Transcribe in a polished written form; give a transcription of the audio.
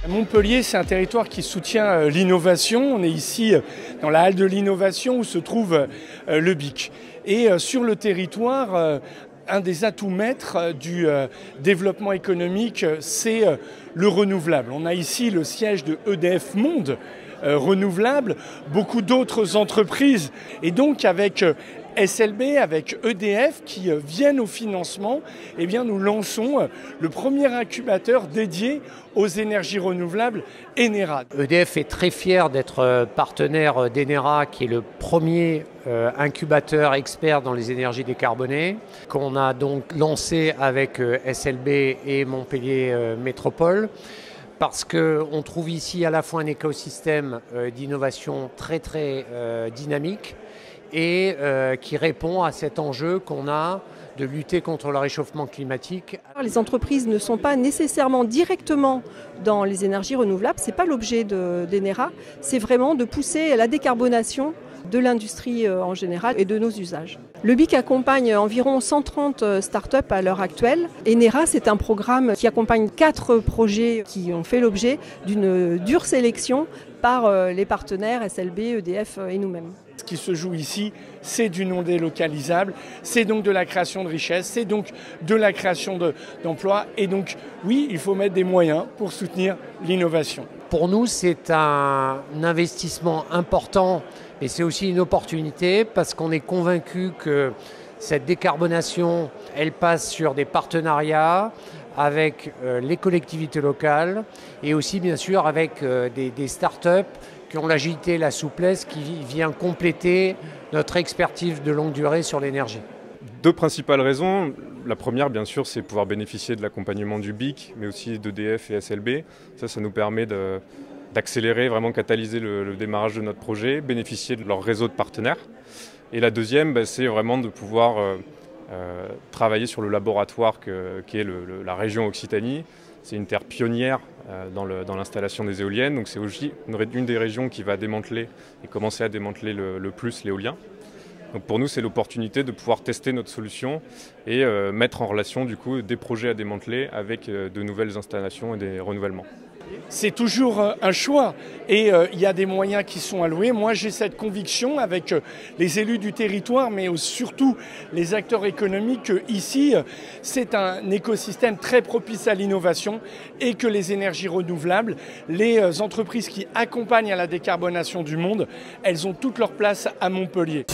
Montpellier, c'est un territoire qui soutient l'innovation. On est ici dans la halle de l'innovation où se trouve le BIC. Et sur le territoire, un des atouts maîtres du développement économique, c'est le renouvelable. On a ici le siège de EDF Monde renouvelable, beaucoup d'autres entreprises. Et donc avec SLB, avec EDF qui viennent au financement, eh bien, nous lançons le premier incubateur dédié aux énergies renouvelables, Enera. EDF est très fier d'être partenaire d'Enera, qui est le premier incubateur expert dans les énergies décarbonées, qu'on a donc lancé avec SLB et Montpellier Métropole. Parce qu'on trouve ici à la fois un écosystème d'innovation très dynamique et qui répond à cet enjeu qu'on a de lutter contre le réchauffement climatique. Les entreprises ne sont pas nécessairement directement dans les énergies renouvelables, ce n'est pas l'objet d'Enera, c'est vraiment de pousser à la décarbonation de l'industrie en général et de nos usages. Le BIC accompagne environ 130 startups à l'heure actuelle. Enera, c'est un programme qui accompagne 4 projets qui ont fait l'objet d'une dure sélection par les partenaires SLB, EDF et nous-mêmes. Ce qui se joue ici, c'est du non délocalisable, c'est donc de la création de richesses, c'est donc de la création d'emplois. Et donc, oui, il faut mettre des moyens pour soutenir l'innovation. Pour nous, c'est un investissement important, mais c'est aussi une opportunité parce qu'on est convaincu que cette décarbonation, elle passe sur des partenariats avec les collectivités locales et aussi bien sûr avec des startups qui ont l'agilité et la souplesse qui vient compléter notre expertise de longue durée sur l'énergie. 2 principales raisons. La première, bien sûr, c'est pouvoir bénéficier de l'accompagnement du BIC, mais aussi d'EDF et SLB. Ça nous permet d'accélérer, vraiment catalyser le démarrage de notre projet, bénéficier de leur réseau de partenaires. Et la deuxième, c'est vraiment de pouvoir travailler sur le laboratoire qui est la région Occitanie. C'est une terre pionnière dans l'installation des éoliennes, donc c'est aussi une des régions qui va démanteler et commencer à démanteler le plus l'éolien. Donc pour nous, c'est l'opportunité de pouvoir tester notre solution et mettre en relation du coup des projets à démanteler avec de nouvelles installations et des renouvellements. C'est toujours un choix et il y a des moyens qui sont alloués. Moi, j'ai cette conviction avec les élus du territoire, mais surtout les acteurs économiques. Ici, c'est un écosystème très propice à l'innovation et que les énergies renouvelables, les entreprises qui accompagnent à la décarbonation du monde, elles ont toute leur place à Montpellier.